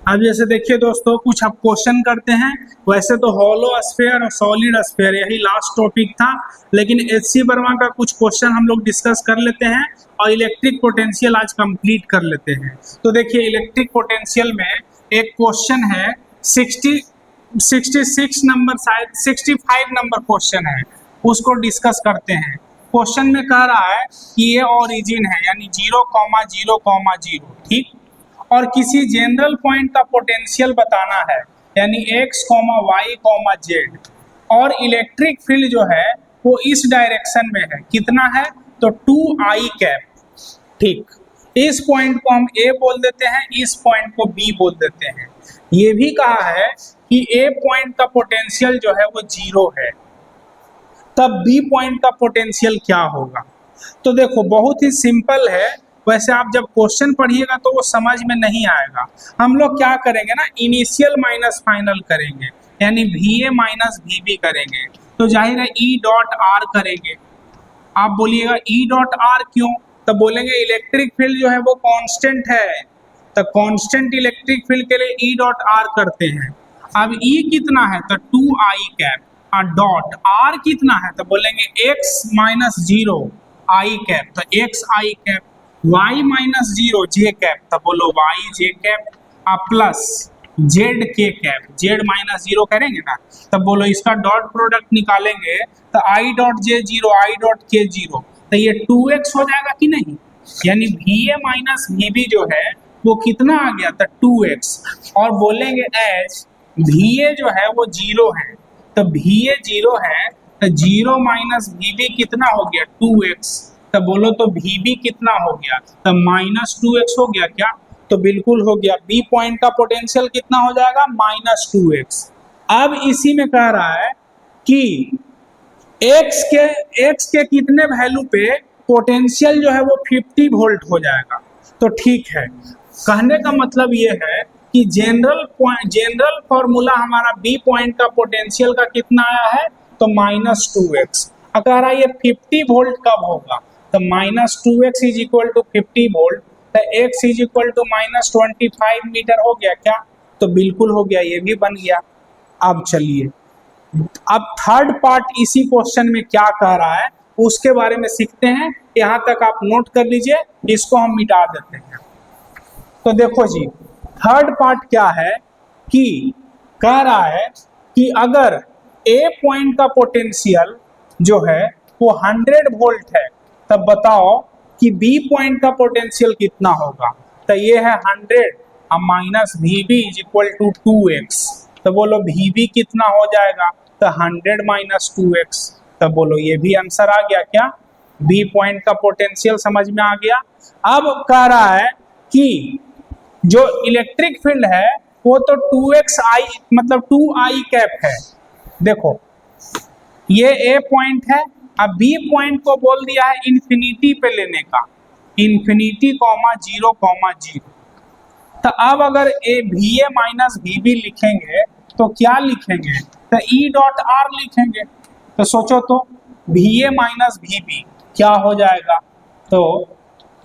Speaker 1: अब जैसे देखिए दोस्तों, कुछ अब क्वेश्चन करते हैं। वैसे तो हॉलो स्फीयर और सॉलिड स्फीयर यही लास्ट टॉपिक था, लेकिन एचसी वर्मा का कुछ क्वेश्चन हम लोग डिस्कस कर लेते हैं और इलेक्ट्रिक पोटेंशियल आज कंप्लीट कर लेते हैं। तो देखिए इलेक्ट्रिक पोटेंशियल में एक क्वेश्चन है 66 नंबर, शायद 65 नंबर क्वेश्चन है, उसको डिस्कस करते हैं। क्वेश्चन में कह रहा है कि ये ओरिजिन है, यानी 0,0,0, ठीक, और किसी जनरल पॉइंट का पोटेंशियल बताना है, यानी x, y, z, और इलेक्ट्रिक फील्ड जो है वो इस डायरेक्शन में है। कितना है? तो 2I कैप, ठीक। इस पॉइंट को हम A बोल देते हैं, इस पॉइंट को B बोल देते हैं। ये भी कहा है कि A पॉइंट का पोटेंशियल जो है वो 0 है, तब B पॉइंट का पोटेंशियल क्या होगा? तो देखो बहुत ही सिंपल है। वैसे आप जब क्वेश्चन पढ़िएगा तो वो समझ में नहीं आएगा। हम लोग क्या करेंगे ना, इनिशियल माइनस फाइनल करेंगे, यानी VA माइनस VB करेंगे। तो जाहिर है E डॉट R करेंगे। आप बोलिएगा E डॉट R क्यों? तो बोलेंगे इलेक्ट्रिक फील्ड जो है वो कांस्टेंट है, तो कांस्टेंट इलेक्ट्रिक फील्ड के लिए E डॉट R करते हैं। अब E कितना है? तो 2I कैप, और डॉट R कितना है? तो बोलेंगे x माइनस 0 I कैप, तो XI cap, y minus 0 j cap, तब बोलो y j cap, plus z k cap, z minus 0 करेंगे ना, तब बोलो इसका डॉट प्रोडक्ट निकालेंगे तो i dot j 0 i dot k 0, तो ये 2x हो जाएगा कि नहीं? यानी VA माइनस VB जो है वो कितना आ गया? तो 2x। और बोलेंगे एज VA जो है वो 0 है, तो VA 0 है, तो 0 माइनस VB कितना हो गया? 2x। तो बोलो तो VB कितना हो गया? तो माइनस 2x हो गया क्या? तो बिल्कुल हो गया। B पॉइंट का पोटेंशियल कितना हो जाएगा? Minus 2x। अब इसी में कह रहा है कि x के कितने वैल्यू पे पोटेंशियल जो है वो 50 वोल्ट हो जाएगा। तो ठीक है, कहने का मतलब ये है कि जनरल फॉर्मूला हमारा B पॉइंट का पोटेंशियल का कितना आया है? तो माइनस 2x। अगर ये 50 वोल्ट कब होगा? तो minus 2x is equal to 50 volt, तो x is equal to minus 25 metre हो गया क्या? तो बिल्कुल हो गया, ये भी बन गया। अब चलिए, अब थर्ड पार्ट इसी क्वेश्चन में क्या कह रहा है उसके बारे में सीखते हैं। यहाँ तक आप नोट कर लीजिए, इसको हम मिटा देते हैं। तो देखो जी, थर्ड पार्ट क्या है कि कह रहा है कि अगर A पॉइंट का पोटेंशियल जो है वो 100 वोल्ट है, तब बताओ कि B पॉइंट का पोटेंशियल कितना होगा? तो ये है 100 minus VB is equal to 2x। तो बोलो VB कितना हो जाएगा? तो 100 माइनस 2x। तो बोलो ये भी आंसर आ गया क्या? B पॉइंट का पोटेंशियल समझ में आ गया। अब कह रहा है कि जो इलेक्ट्रिक फील्ड है वो तो 2xi मतलब 2I कैप है। देखो ये A पॉइंट है, अब B पॉइंट को बोल दिया है इन्फिनिटी पे लेने का, इन्फिनिटी 0, 0। तो अब अगर VA माइनस VB लिखेंगे तो क्या लिखेंगे? तो E डॉट R लिखेंगे। तो सोचो तो VA माइनस VB क्या हो जाएगा? तो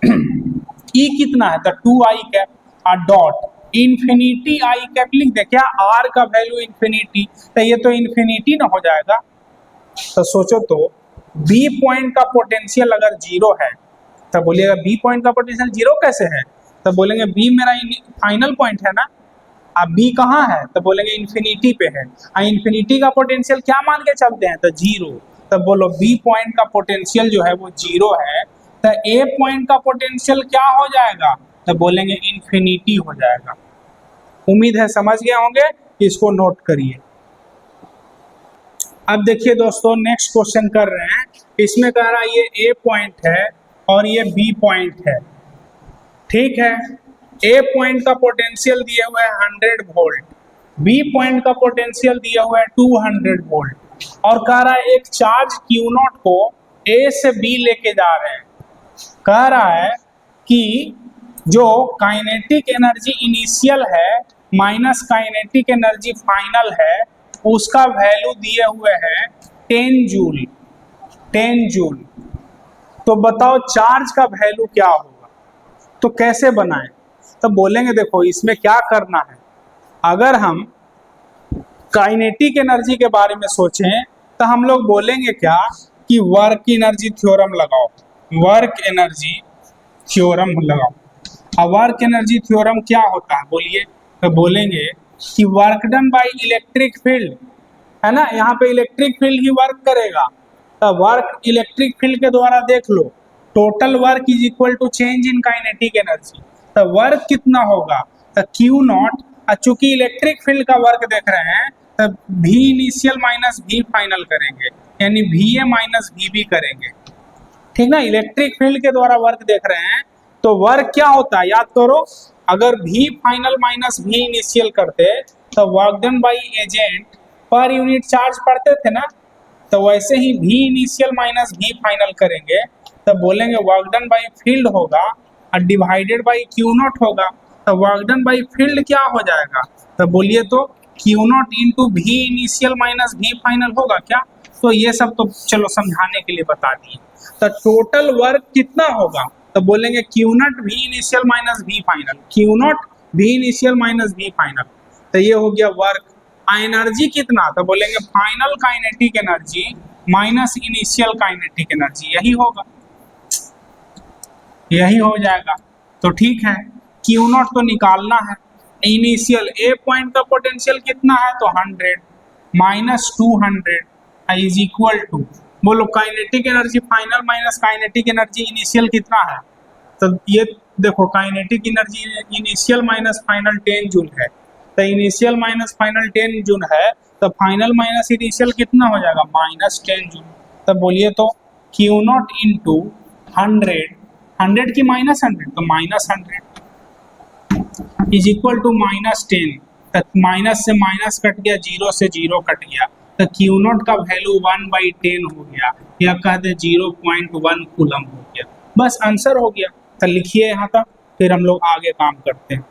Speaker 1: E कितना है? तो 2I कैप, और डॉट इन्फिनिटी I कैप लिख दे क्या? R का वैल्यू इन्फिनिटी, तो ये तो इन्फिनिटी ना हो जाएगा। तो सोचो तो B पॉइंट का पोटेंशियल अगर 0 है तो बोलिएगा B पॉइंट का पोटेंशियल 0 कैसे है? तो बोलेंगे B मेरा फाइनल पॉइंट है ना। अब B कहाँ है? तो बोलेंगे इन्फिनिटी पे है, और इन्फिनिटी का पोटेंशियल क्या मान के चलते हैं? तो 0। तो बोलो B पॉइंट का पोटेंशियल जो है वो 0 है, तो A पॉइंट का पोटेंशियल क्या हो जाएगा? तो बोलेंगे इन्फिनिटी हो जाएगा। उम्मीद है समझ गए होंगे, इसको नोट करिए। अब देखिए दोस्तों नेक्स्ट क्वेश्चन कर रहे हैं, इसमें कह रहा है ये ए पॉइंट है और ये बी पॉइंट है, ठीक है। ए पॉइंट का पोटेंशियल दिया हुआ है 100 वोल्ट, बी पॉइंट का पोटेंशियल दिया हुआ है 200 वोल्ट और कह रहा है एक चार्ज Q0 को ए से बी लेके जा रहे हैं। कह रहा है कि जो काइनेटिक एनर्जी इनिशियल है माइनस काइनेटिक एनर्जी फाइनल है उसका वैल्यू दिए हुए है 10 जूल। 10 जूल। तो बताओ चार्ज का वैल्यू क्या होगा, तो कैसे बनाएं? तो बोलेंगे देखो इसमें क्या करना है, अगर हम काइनेटिक एनर्जी के बारे में सोचें तो हम लोग बोलेंगे क्या कि वर्क एनर्जी थ्योरम लगाओ, वर्क एनर्जी थ्योरम लगाओ। अब वर्क एनर्जी थ्योरम क्या होता है बोलिए? तो बोलेंगे कि work done by electric field है ना, यहाँ पे इलेक्ट्रिक फील्ड ही वर्क करेगा। तो वर्क इलेक्ट्रिक फील्ड के द्वारा देख लो, total work is equal to change in kinetic energy. तो वर्क कितना होगा? तो Q0, चूंकि इलेक्ट्रिक फील्ड का वर्क देख रहे हैं तो V initial minus V final करेंगे, यानी VA माइनस VB करेंगे, ठीक ना। इलेक्ट्रिक फील्ड के द्वारा वर्क देख रहे हैं तो वर्क क्या होता है याद करो, अगर V final minus V initial करते तो work done by agent per unit charge पढ़ते थे ना, तो वैसे ही V initial minus V final करेंगे तो बोलेंगे वर्क डन बाय फील्ड होगा और डिवाइडेड बाय Q0 होगा। तो वर्क डन बाय फील्ड क्या हो जाएगा? तो बोलिए तो Q0 into V initial minus V final होगा क्या? तो ये सब तो चलो समझाने के लिए बता दिए। तो टोटल वर्क कितना होगा? तो बोलेंगे Q0 V initial minus V final, Q0 V initial minus V final. तो ये हो गया वर्क। एनर्जी कितना? तो बोलेंगे final kinetic energy minus initial kinetic energy, यही होगा, यही हो जाएगा। तो ठीक है, Q0 तो निकालना है, इनिशियल ए पॉइंट का पोटेंशियल कितना है? तो 100 माइनस 200 इज इक्वल टू, बोलो kinetic energy final minus kinetic energy initial कितना है? तो ये देखो kinetic energy initial minus final 10 joule है, तो इनिशियल माइनस फाइनल 10 जूल है, तो फाइनल माइनस इनिशियल कितना हो जाएगा? Minus 10 joule. तो बोलिए तो Q0 इंटू 100 की माइनस 100 तो minus 100 is equal to minus 10। तो माइनस से माइनस कट गया, जीरो से जीरो कट गया, तो Q0 का वैल्यू 1/10 हो गया, या कहते 0.1 कूलम हो गया। बस आंसर हो गया। तो लिखिए यहाँ तक, फिर हम लोग आगे काम करते हैं।